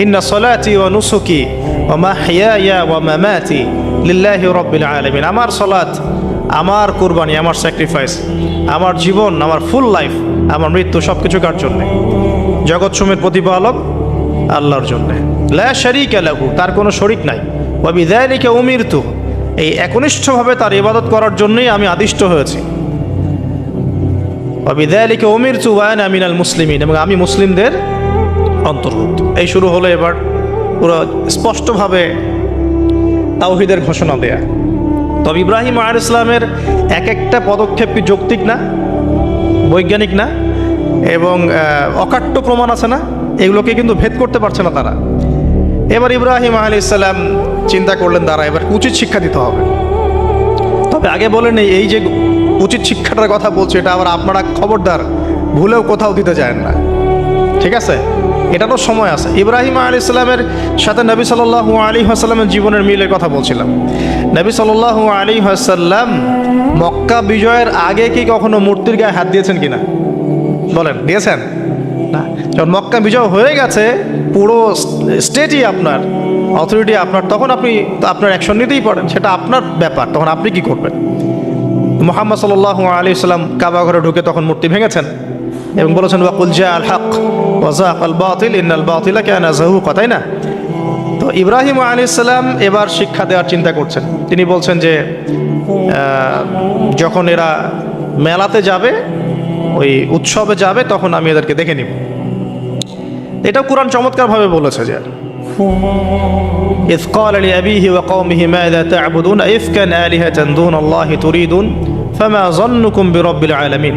ইন্না সলাতি ওয়া নুসুকি ওয়া মাহইয়ায়া ওয়া মামাতি লিল্লাহি রাব্বিল আলামিন, আমার সালাত, আমার কুরবানি, আমার স্যাক্রিফাইস, আমার জীবন, আমার ফুল লাইফ, আমার মৃত্যু, সবকিছু কার জন্য? জগৎসমূহের প্রতিপালক আল্লাহর জন্য। লা শারীকা লাহু, তার কোনো শরীক নাই। ওয়া বিযালিকা উমিরতু, এই একনিষ্ঠভাবে তার ইবাদত করার জন্যই আমি আদিষ্ট হয়েছি। ওয়া বিযালিকা উমিরতু ওয়া আনা মিনাল মুসলিমিন, এবং আমি মুসলিমদের অন্তর্ভুক্ত। এই শুরু হলো এবার পুরো স্পষ্টভাবে তাওহীদের ঘোষণা দেয়া। তবে ইব্রাহিম আলাইহিস সালামের এক একটা পদক্ষেপ কি যৌক্তিক না, বৈজ্ঞানিক না, এবং অকাট্য প্রমাণ আছে না, এগুলোকে কিন্তু ভেদ করতে পারছে না তারা। এবার ইব্রাহিম আলাইহিস সালাম চিন্তা করলেন তারা এবার উচিত শিক্ষা দিতে হবে। তবে আগে বলেন এই যে উচিত শিক্ষাটার কথা বলছে, এটা আবার আপনারা খবরদার ভুলেও কোথাও দিতে যায় না, ঠিক আছে? এটারও সময় আছে। ইব্রাহিম আলাইহিস সালামের সাথে নবী সাল্লাল্লাহু আলাইহি ওয়াসাল্লামের জীবনের মিলের কথা বলছিলাম। নবী সাল্লাল্লাহু আলাইহি ওয়াসাল্লাম মক্কা বিজয়ের আগে কি কখনো মূর্তির গায়ে হাত দিয়েছেন কিনা? বলেন, দিয়েছেন না? যখন মক্কা বিজয় হয়ে গেছে, পুরো স্টেটই আপনার, অথরিটি আপনার, তখন আপনি আপনার অ্যাকশন নিতেই পারেন, সেটা আপনার ব্যাপার, তখন আপনি কি করবেন? মুহাম্মদ সাল্লাল্লাহু আলাইহি ওয়াসাল্লাম কাবা ঘরে ঢুকে তখন মূর্তি ভেঙেছেন এবং বলেছেন ওয়াকুল জাআল হক ওয়া যাকাল বাতিল ইন্নাল বাতিলা কানা যাহুকা, তাই না? তো ইব্রাহিম আলাইহিস সালাম এবার শিক্ষা দেওয়ার চিন্তা করছেন। তিনি বলছেন যে যখন এরা মেলাতে যাবে, ওই উৎসবে যাবে, তখন আমি এদেরকে দেখে নিব। এটাও কোরআন চমৎকারভাবে বলেছে যে إذ قال لأبيه وقومه ماذا تعبدون أئفكا آلهة دون الله تريدون فما ظنكم برب العالمين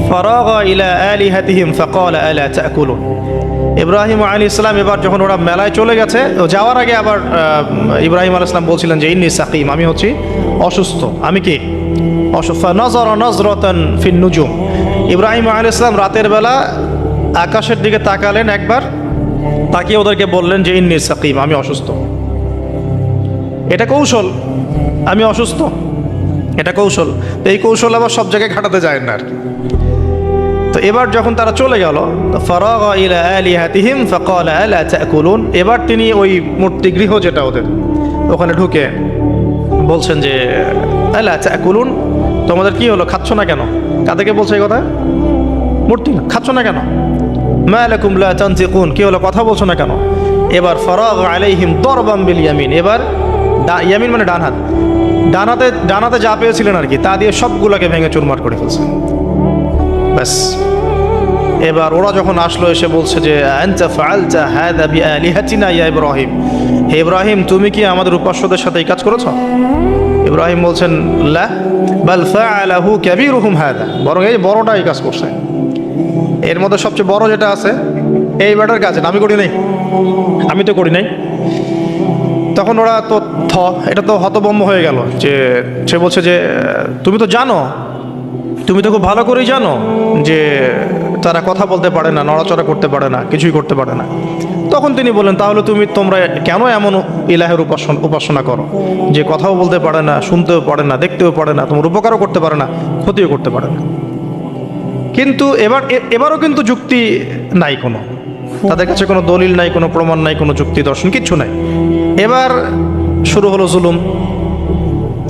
فراغ إلى آلهتهم فقال ألا تأكلون। ইব্রাহিম আলাইহিস সালাম এবার যখন ওরা মেলায় চলে গেছে, যাওয়ার আগে আবার ইব্রাহিম আলাইহিস সালাম বলছিলেন যে ইন্নী সাকিম, আমি হচ্ছি অসুস্থ। আমি কি অসুস্থ? নাযারা নাযরাতান ফিন নুজুম, ইব্রাহিম আলাইহিস সালাম রাতের বেলা আকাশের দিকে তাকালেন একবার, তাকিয়ে ওদেরকে বললেন যে ইন্নী সাকিম, আমি অসুস্থ। এটা কৌশল, আমি অসুস্থ, এটা কৌশল। তো এই কৌশল আবার সব জায়গায় খাটাতে যায় না আর কি। তো এবার যখন তারা চলে গেল, ফারাগা ইলা আলিহাতিহিম ফাকালা আলা তাকুলুন, এবার তিনি ওই মূর্তিগৃহ যেটা ওদের, ওখানে ঢুকে বলছেন যে আলা তাকুলুন, তোমাদের কি হলো, খাচ্ছ না কেন? কাদেরকে বলছে এই কথা? মূর্তি, খাচ্ছ না কেন? মা লাকুম লা তানতিকুন, কি হলো, কথা বলছো না কেন? এবার ফারাগা আলাইহিম দরবাম বিল ইয়ামিন, এবার ইয়ামিন মানে ডান হাত, ডানাতে যা পেয়েছিলেন আর কি, তা দিয়ে সবগুলোকে ভেঙে চুরমার করে ফেলছে। ব্যাস, এবার ওরা যখন আসলো এসে বলছে যে আনতা ফাআলতা হাযা বিআলিহাতিনা ইয়া ইব্রাহিম, হে ইব্রাহিম তুমি কি আমাদের উপাস্যদের সাথে এই কাজ করেছো? ইব্রাহিম বলছেন লা বাল ফাআলাহু কাবীরুহুম হাযা, বরং এই বড়টা এই কাজ করছে, এর মধ্যে সবচেয়ে বড় যেটা আছে এই ব্যাটার কাজ, আমি করি নাই, আমি তো করি নাই। তখন ওরা তো এটা তো হতভম্ব হয়ে গেল, যে সে বলছে যে তুমি তো জানো, তুমি তো খুব ভালো করেই জানো যে তারা কথা বলতে পারে না, নড়াচড়া করতে পারে না, কিছুই করতে পারে না। তখন তিনি বললেন তাহলে তোমরা কেন এমন ইলাহের উপাসনা করো যে কথাও বলতে পারে না, শুনতেও পারে না, দেখতেও পারে না, তোমার উপকারও করতে পারে না, ক্ষতিও করতে পারে না। কিন্তু এবারও কিন্তু যুক্তি নাই, কোনো তাদের কাছে কোনো দলিল নাই, কোনো প্রমাণ নাই, কোনো যুক্তি দর্শন কিচ্ছু নাই। এবার শুরু হলো জুলুম।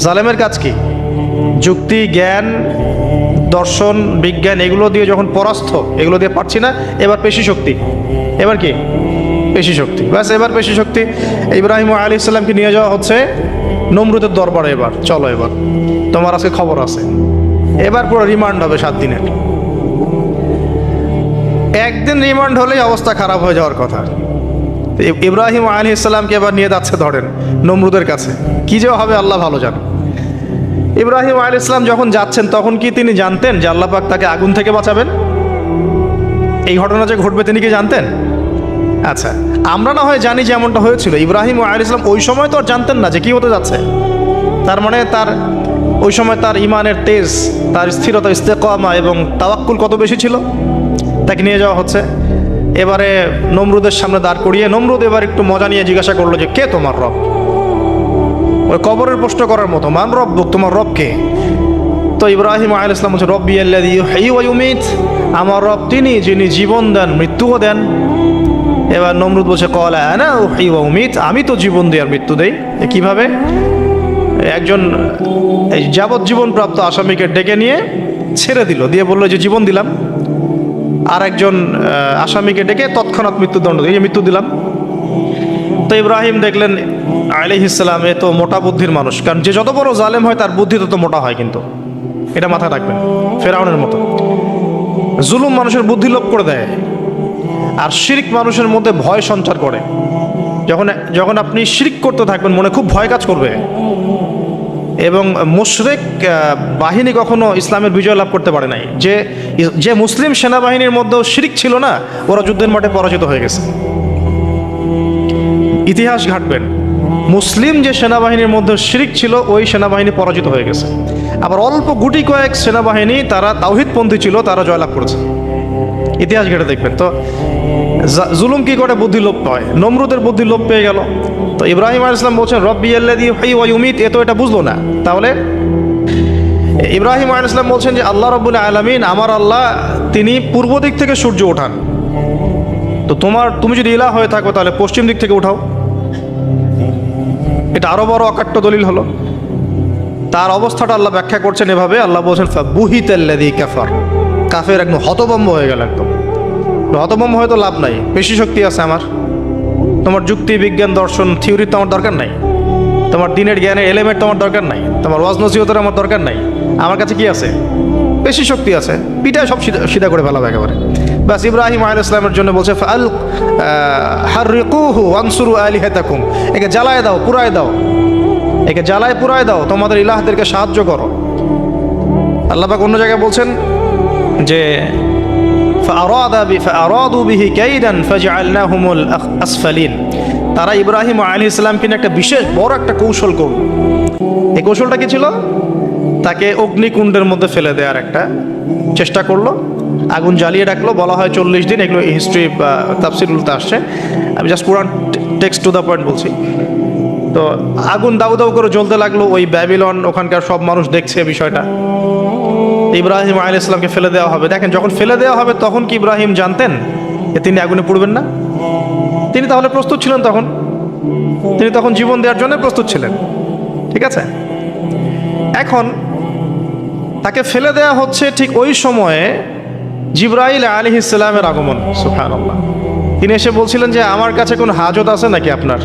জালেমের কাজ কি? যুক্তি, জ্ঞান, দর্শন, বিজ্ঞান এগুলো দিয়ে যখন পরাস্ত, এগুলো দিয়ে পারছি না, এবার পেশি শক্তি। এবার কি? পেশি শক্তি। ব্যাস, এবার পেশি শক্তি। ইব্রাহিম আলাইহিস সালামকে নিয়ে যাওয়া হচ্ছে নমরুদের দরবারে। এবার চলো, এবার তোমার আজকে খবর আছে। এবার পুরো রিমান্ড হবে 7 দিনের। একদিন রিমান্ড হলেই অবস্থা খারাপ হয়ে যাওয়ার কথা। ইব্রাহিম আলাইহিস সালামকে এবার নিয়ে যাচ্ছে ধরেন নমরুদের কাছে। কি যে হবে আল্লাহ ভালো জানে। ইব্রাহিম আলাইহিস সালাম যখন যাচ্ছেন তখন কি তিনি জানতেন যে আল্লাহ পাক তাকে আগুন থেকে বাঁচাবেন? এই ঘটনা যে ঘটবে তিনি কি জানতেন? আচ্ছা, আমরা না হয় জানি যে এমনটা হয়েছিল। ইব্রাহিম আলাইহিস সালাম ওই সময় তো আর জানতেন না যে কি হতে যাচ্ছে। তার মানে তার ওই সময় তার ইমানের তেজ, তার স্থিরতা, ইস্তেকামা এবং তাওয়াক্কুল কত বেশি ছিল। তাকে নিয়ে যাওয়া হচ্ছে। এবারে নমরুদের সামনে দাঁড় করিয়ে নমরুদ এবার একটু মজা নিয়ে জিজ্ঞাসা করলো যে কে তোমার রব? ওই কবরের প্রশ্ন করার মতো, মান রব্বুক, তোমার রব কে? তো ইব্রাহিম আলাইহিস সালাম বলছে রব্বি আল্লাযী ইউহয়ী ওয়া ইউমীত, আমার রব তিনি যিনি জীবন দেন মৃত্যুও দেন। এবার নমরুদ বলছে ক্বালা আনা উহয়ী ওয়া উমীত, আমি তো জীবন দিই আর মৃত্যু দেই। কিভাবে? একজন যাবজ্জীবন প্রাপ্ত আসামিকে ডেকে নিয়ে ছেড়ে দিল, দিয়ে বললো যে জীবন দিলাম। আর একজন আসামিকে ডেকে তৎক্ষণাৎ মৃত্যুদণ্ড দিয়ে মৃত্যু দিলাম। তো ইব্রাহিম দেখলেন আলাইহিস সালাম এ তো মোটা বুদ্ধির মানুষ, কারণ যে যত বড় জালেম হয় তার বুদ্ধি তত মোটা হয়, কিন্তু এটা মাথায় রাখবেন। ফেরাউনের মতো জুলুম মানুষের বুদ্ধি লোপ করে দেয়, আর শিরক মানুষের মধ্যে ভয় সঞ্চার করে। যখন আপনি শিরক করতে থাকবেন মনে খুব ভয় কাজ করবে। এবং মুশরিক বাহিনী কখনো ইসলামের বিজয় লাভ করতে পারে নাই। যে মুসলিম সেনাবাহিনীর মধ্যেও শিরক ছিল না, ওরা যুদ্ধের মাঠে পরাজিত হয়ে গেছে। ইতিহাস ঘাটবেন, মুসলিম যে সেনাবাহিনীর মধ্যে শিরক ছিল ওই সেনাবাহিনী পরাজিত হয়ে গেছে। আবার অল্প গুটি কয়েক সেনাবাহিনী তারা তাওহীদপন্থী ছিল, তারা জয়লাভ করেছে। ইতিহাস ঘেটে দেখবেন। তো জুলুম কি করে? বুদ্ধি লোপ পায়। নমরুদের বুদ্ধি লোপ পেয়ে গেল। তো ইব্রাহিম আলাইহিস সালাম বলছেন রব্বি আল্লাযী ইউহয়ী ওয়া ইউমীত, এ তো এটা বুঝলো না। তাহলে ইব্রাহিম আলাইহিস সালাম বলছেন যে আল্লাহ রাব্বুল আলামিন, আমার আল্লাহ তিনি পূর্ব দিক থেকে সূর্য ওঠান। তো তুমি যদি ইলাহ হয়ে থাকো তাহলে পশ্চিম দিক থেকে উঠাও। এটা আরো বড় অকাট্য দলিল হলো। তার অবস্থাটা আল্লাহ ব্যাখ্যা করছেন এভাবে। আল্লাহ বলছেন ফাবুহিতাল্লাযী কাফার, কাফের একদম হতভম্ব হয়ে গেল। একদম হতভম্ব হয়তো লাভ নাই, পেশি শক্তি আছে আমার। তোমার যুক্তি, বিজ্ঞান, দর্শন, থিওরি তো আমার দরকার নাই। তোমার দিনের জ্ঞানের এলিমেন্ট তোমার দরকার নাই। তোমার ওয়াজ নসিহতের আমার দরকার নাই। আমার কাছে কি আছে? পেশি শক্তি আছে। পিঠায় সব সিধা করে ফেলাবে একেবারে। বাস, ইব্রাহিম আলাইহিস সালামের জন্য বলছে ফাল হাররিকুহু ওয়ানসুরু আলিহাতাকুম, একে জ্বালায় দাও, পুরায় দাও, একে জ্বালায় পুরায় দাও, তোমাদের ইলাহদেরকে সাহায্য করো। আল্লাহ পাক অন্য জায়গায় বলছেন যে ফাআরাদু বিহি কাইদান ফাজআলনাহুমুল আসফালিন, তারা ইব্রাহিম আলাইহিস সালামকে নিয়ে একটা বিশেষ বড় একটা কৌশল করল। এই কৌশলটা কি ছিল? তাকে অগ্নিকুণ্ডের মধ্যে ফেলে দেওয়ার একটা চেষ্টা করলো। আগুন জ্বালিয়ে রাখলো, বলা হয় 40 দিন। এগুলো হিস্ট্রি তাফসিরুলতে আসছে, আমি just Quran text to the point বলছি। তো আগুন দাউ দাউ করে জ্বলতে লাগলো, ওই ব্যাবিলন, ওখানকার সব মানুষ দেখছে বিষয়টা। ইব্রাহিম আলাইহিস সালামকে ফেলে দেওয়া হবে। দেখেন, যখন ফেলে দেওয়া হবে তখন কি ইব্রাহিম জানতেন যে তিনি আগুনে পুড়বেন না? তিনি তাহলে প্রস্তুত ছিলেন তখন, তিনি তখন জীবন দেওয়ার জন্য প্রস্তুত ছিলেন। ঠিক আছে, এখন তাকে ফেলে দেওয়া হচ্ছে, ঠিক ওই সময়ে জিবরাইল আলাইহিস সালামের আগমন। সুবহানাল্লাহ। তিনি এসে বলছিলেন যে আমার কাছে কোনো হাজত আছে নাকি আপনার?